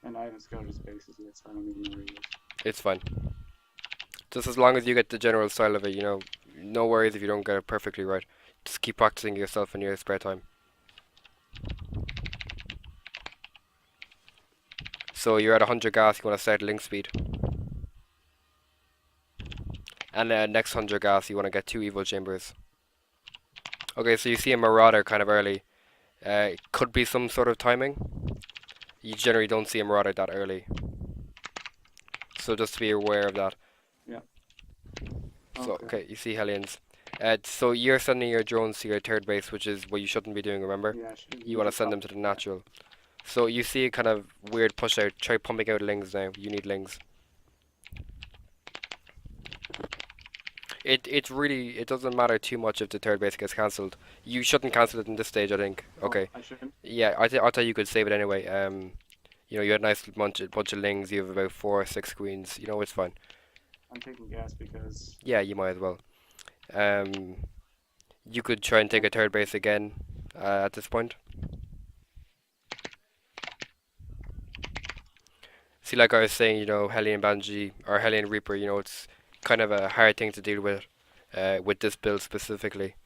And I haven't scouted his bases yet, so I don't even know where he is. It's fine. Just as long as you get the general style of it, you know, no worries if you don't get it perfectly right. Just keep practicing yourself in your spare time. So you're at 100 gas, you want to start link speed. And next 100 gas, you want to get 2 Evo chambers. Okay, so you see a Marauder kind of early. It could be some sort of timing. You generally don't see a Marauder that early. So just to be aware of that. Yeah. So, Okay. okay, you see Hellions. So you're sending your drones to your third base, which is what you shouldn't be doing, remember? Yeah, I should You use want the to send top. them to the natural. So you see a kind of weird push out. Try pumping out lings now. You need lings. It doesn't matter too much if the third base gets cancelled. You shouldn't cancel it in this stage, I think. Oh, Okay. I shouldn't. Yeah, I thought you could save it anyway. You know, you had a nice bunch of lings. You have about 4 or 6 queens. You know, it's fine. I'm taking gas because Yeah, you might as well. Um, you could try and take a third base again at this point. See, like I was saying, you know, Hellion Banshee or Hellion Reaper, you know, it's kind of a hard thing to deal with this build specifically.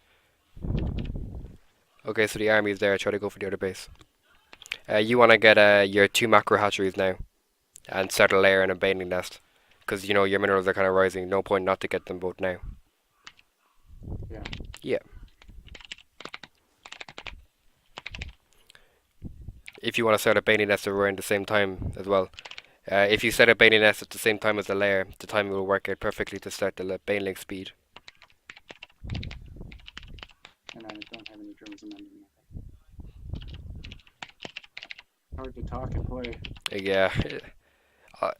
Okay, so the army is there. Try to go for the other base. You want to get your 2 macro hatcheries now and start a lair and a baneling nest, because you know your minerals are kind of rising. No point not to get them both now. yeah. Yeah. If you want to start a baneling nest around the same time as well. If you set a baneling nest at the same time as the lair, the timing will work out perfectly to start the baneling speed. And I don't have any drones in me. Hard to talk and play. Yeah. I,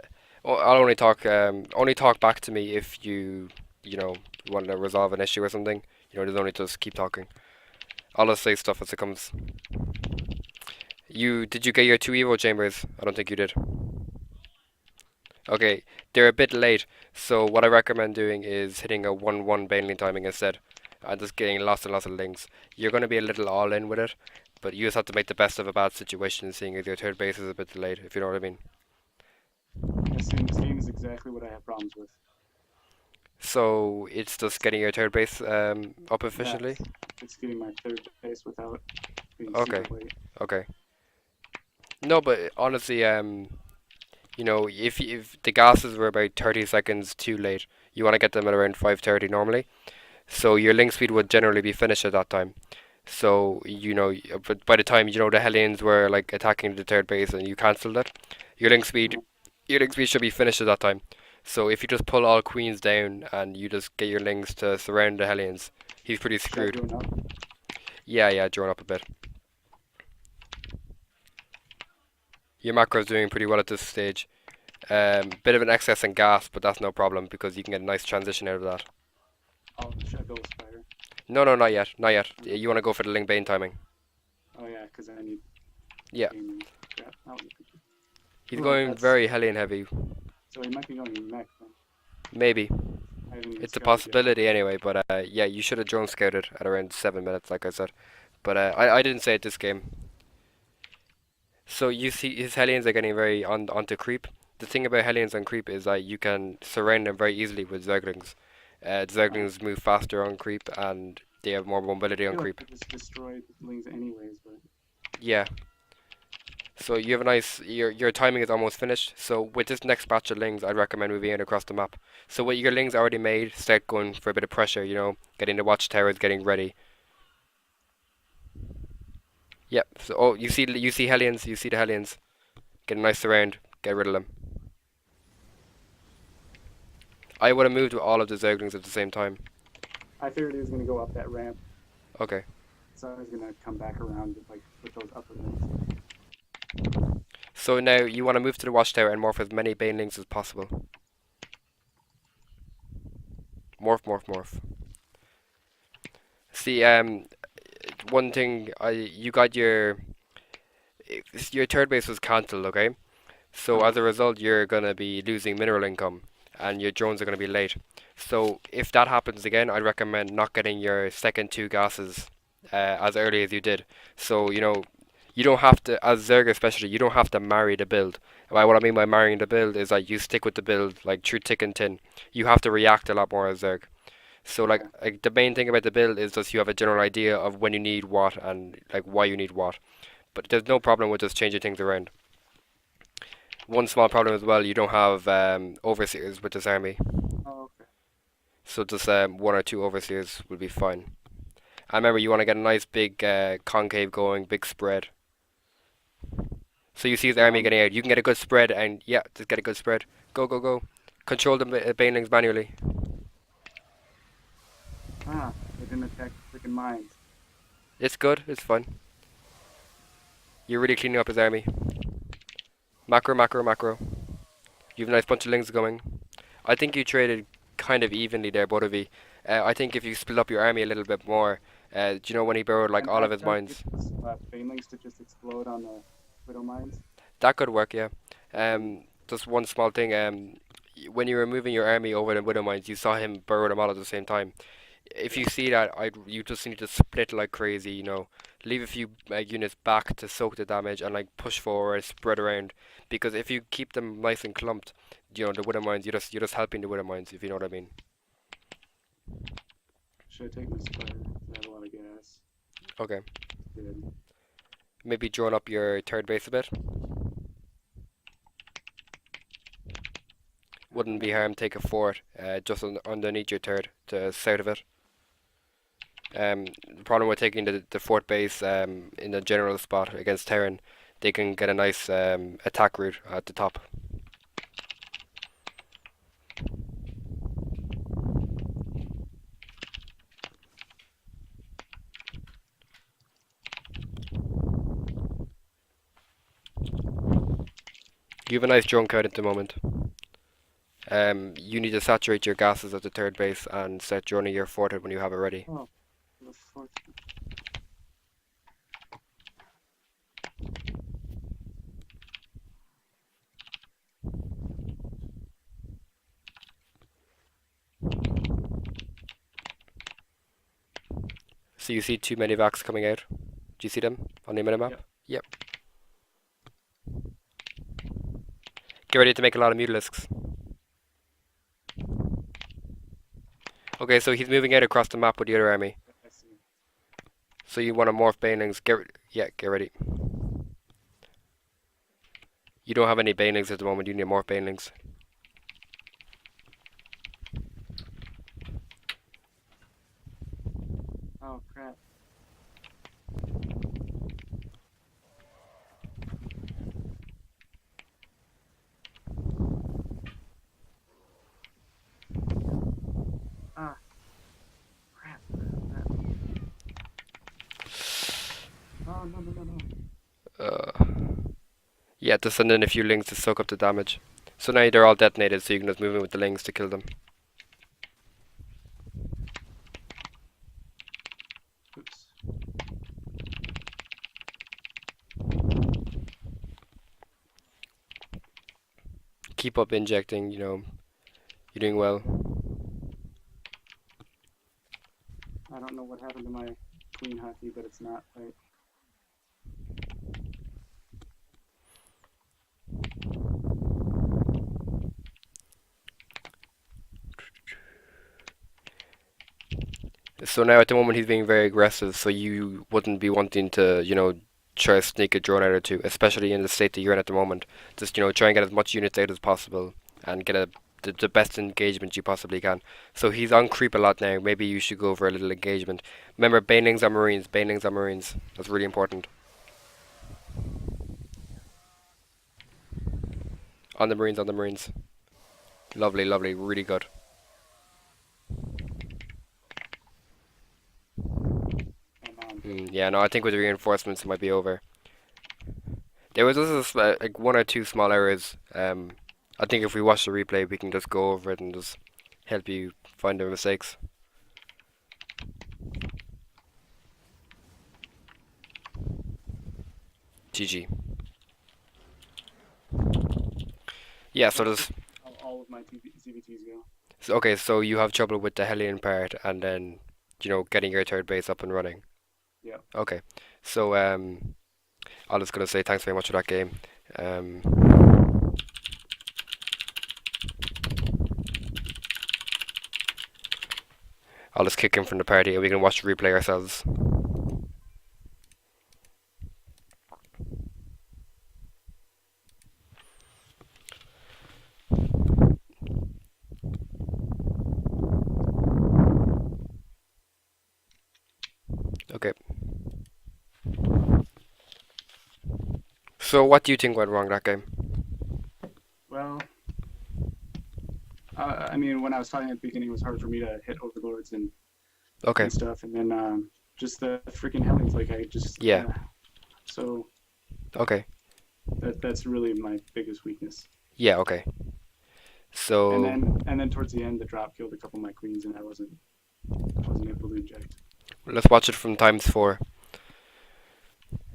I'll only talk back to me if you know, want to resolve an issue or something. You know, there's only just keep talking. I'll just say stuff as it comes. Did you get your 2 Evo chambers? I don't think you did. Okay, they're a bit late, so what I recommend doing is hitting a 1-1 baneling timing instead, and just getting lots and lots of links. You're going to be a little all in with it, but you just have to make the best of a bad situation, seeing as your third base is a bit delayed, if you know what I mean. Yeah, same is exactly what I have problems with. So it's just getting your third base up efficiently. Yes, it's getting my third base without being Okay, super late. okay. No, but honestly, you know, if the gases were about 30 seconds too late, you want to get them at around 5:30 normally. So your link speed would generally be finished at that time. So you know, but by the time you know the Hellions were like attacking the third base and you cancelled it, your link speed, Uh-huh. your link speed should be finished at that time. So if you just pull all queens down and you just get your links to surround the Hellions, he's pretty Should I screwed. drone up? Yeah, drawn up a bit. Your macro's doing pretty well at this stage. Bit of an excess in gas, but that's no problem because you can get a nice transition out of that. Oh, should I go with Spider? No, no, not yet, not yet. Okay. You want to go for the Ling Bane timing. Oh yeah, because I need Yeah, gaming crap. Oh, he's oh, going that's very Hellion heavy. so he might be going mech then. Maybe. I haven't even It's a scouted yet. possibility anyway, but yeah, you should have drone scouted at around 7 minutes, like I said. But I didn't say it this game. So you see, his Hellions are getting very onto creep. The thing about Hellions on creep is that you can surround them very easily with Zerglings. Oh, Zerglings move faster on creep and they have more mobility I on feel like creep. I just destroyed Lings anyways, but Yeah. So you have a nice your timing is almost finished. So with this next batch of lings, I'd recommend moving it across the map. So with your lings already made, start going for a bit of pressure. You know, getting the watchtowers, getting ready. Yep. So oh, you see Hellions, you see the Hellions. Get a nice surround. Get rid of them. I would have moved with all of the Zerglings at the same time. I figured he was gonna go up that ramp, Okay. so I was gonna come back around like with those upper Lings. So now you want to move to the watchtower and morph as many banelings as possible. Morph, morph, morph. See, one thing you got your third base was cancelled, okay? So Uh-huh. as a result, you're gonna be losing mineral income, and your drones are gonna be late. So if that happens again, I'd recommend not getting your second 2 gases as early as you did. So you know, You don't have to, as Zerg especially, you don't have to marry the build. What I mean by marrying the build is that you stick with the build like through thick and thin. You have to react a lot more as Zerg. So Okay. like the main thing about the build is just you have a general idea of when you need what and like why you need what. But there's no problem with just changing things around. One small problem as well, you don't have overseers with this army. Oh, okay. So just one or two overseers will be fine. And remember, you want to get a nice big concave going, big spread. So you see his army Um. getting out. You can get a good spread, and yeah, just get a good spread. Go, go, go. Control the banelings manually. They didn't attack the freaking mines. It's good. It's fun. You're really cleaning up his army. Macro, macro, macro. You have a nice bunch of lings going. I think you traded kind of evenly there, both of you. I think if you split up your army a little bit more, do you know when he borrowed like Can all I of his try to get mines? those banelings to just explode on the widow mines? That could work, yeah. Um. Just one small thing. When you were moving your army over the widow mines, you saw him burrow them all at the same time. If Yeah. you see that, you just need to split like crazy. Leave a few units back to soak the damage and like push forward, spread around. Because if you keep them nice and clumped, the widow mines, you're just helping the widow mines, if you know what I mean. Should have taken the spider. 'Cause I have a lot of gas. Okay. Good. Maybe drone up your third base a bit. I Wouldn't be have. harm take a fort just underneath your third, to south of it. The problem with taking the fort base in the general spot against Terran, they can get a nice attack route at the top. You have a nice drone count at the moment. You need to saturate your gases at the third base and set droning your fort when you have it ready. Oh, the fourth. So you see two medivacs coming out. Do you see them on the minimap? Yep. Yep. Get ready to make a lot of mutilisks. Okay, so he's moving out across the map with the other army. I see. So you want to morph banelings. Get ready. You don't have any banelings at the moment. You need more banelings. Oh crap. Ah, crap. Crap. Oh no no no no. Uh, yeah, to send in a few lings to soak up the damage. So now they're all detonated, so you can just move in with the lings to kill them. Oops. Keep up injecting. You're doing well. I don't know what happened to my queen hockey, but it's not right. So now at the moment he's being very aggressive, so you wouldn't be wanting to, try to sneak a drone out or two, especially in the state that you're in at the moment. Just, try and get as much units out as possible and get the best engagement you possibly can. So he's on creep a lot now. Maybe you should go for a little engagement. Remember, banelings are marines. Banelings are marines. That's really important. On the marines, on the marines. Lovely, lovely, really good. Come on. Yeah, no, I think with the reinforcements it might be over. There was just like one or two small errors. I think if we watch the replay, we can just go over it and just help you find the mistakes. GG. Yeah, so Where there's did all of my ZVTs go? okay. So you have trouble with the Hellion part, and then getting your third base up and running. Yep. Okay, so I was gonna say thanks very much for that game. Um, I'll just kick him from the party and we can watch the replay ourselves. Okay. So what do you think went wrong that game? Well, I mean, when I was talking at the beginning, it was hard for me to hit overlords Okay. and stuff, and then just the freaking hellions. Like I just Yeah. so Okay. that's really my biggest weakness. Yeah. Okay. So And then towards the end, the drop killed a couple of my queens, and I wasn't able to inject. let's watch it from times 4.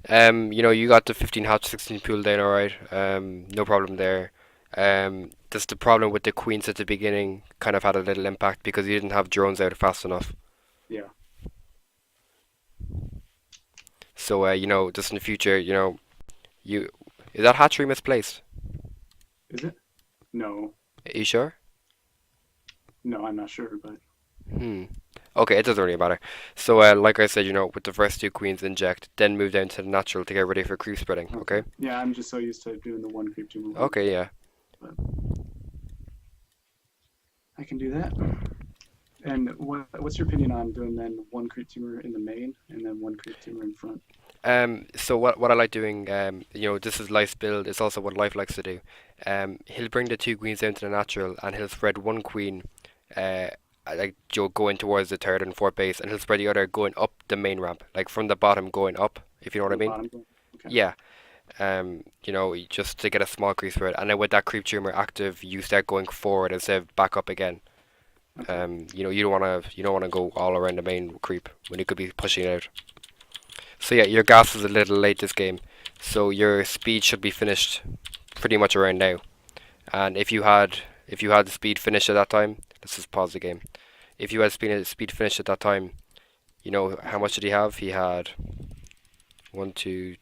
You got the 15 hatch, 16 pool down, alright. No problem there. Just the problem with the queens at the beginning kind of had a little impact because you didn't have drones out fast enough. Yeah. So, just in the future, is that hatchery misplaced? Is it? No. Are you sure? No, I'm not sure, but Hmm. Okay, it doesn't really matter. So, like I said, with the first 2 queens inject, then move down to the natural to get ready for creep spreading. Okay. Yeah, I'm just so used to doing the one creep 2 move. Okay, yeah. But I can do that. And what's your opinion on doing then one creep tumor in the main and then one creep tumor in front? So what I like doing, this is Life's build. It's also what Life likes to do. He'll bring the 2 queens down to the natural, and he'll spread one queen, uh, like Joe going towards the 3rd and 4th base, and he'll spread the other going up the main ramp, like from the bottom going up, if you know what I From the mean. bottom? Okay. Yeah. Just to get a small creep spread, and then with that creep tumor active, you start going forward instead of back up again. Okay. You don't wanna go all around the main creep when you could be pushing it out. So yeah, your gas is a little late this game, so your speed should be finished pretty much around now. And if you had the speed finished at that time, let's just pause the game. If you had speed finished at that time, how much did he have? He had one, two.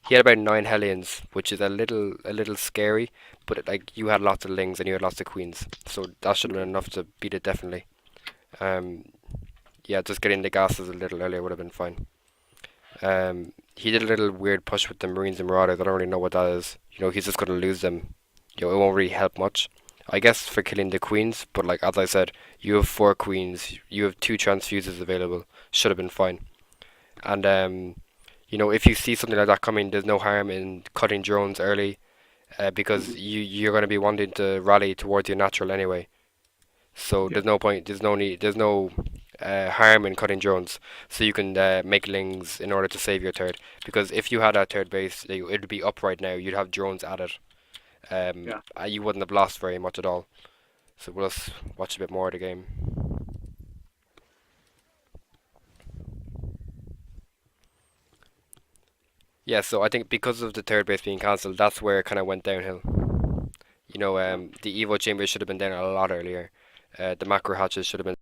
He had about 9 hellions, which is a little scary. But like you had lots of lings and you had lots of queens, so that should have been enough to beat it definitely. Um, yeah, just getting the gases a little earlier would have been fine. He did a little weird push with the Marines and Marauders. I don't really know what that is. He's just gonna lose them. It won't really help much. I guess for killing the queens, but like as I said, you have 4 queens. You have 2 transfuses available. Should have been fine. And if you see something like that coming, there's no harm in cutting drones early, because Mhm. you're going to be wanting to rally towards your natural anyway. So Yeah. there's no point, there's no need, there's no harm in cutting drones. So you can make lings in order to save your 3rd. Because if you had a 3rd base, it'd be up right now. You'd have drones at it. Yeah. You wouldn't have lost very much at all. So we'll just watch a bit more of the game. Yeah, so I think because of the 3rd base being cancelled, that's where it kind of went downhill. Yeah. The Evo chambers should have been down a lot earlier. The macro hatches should have been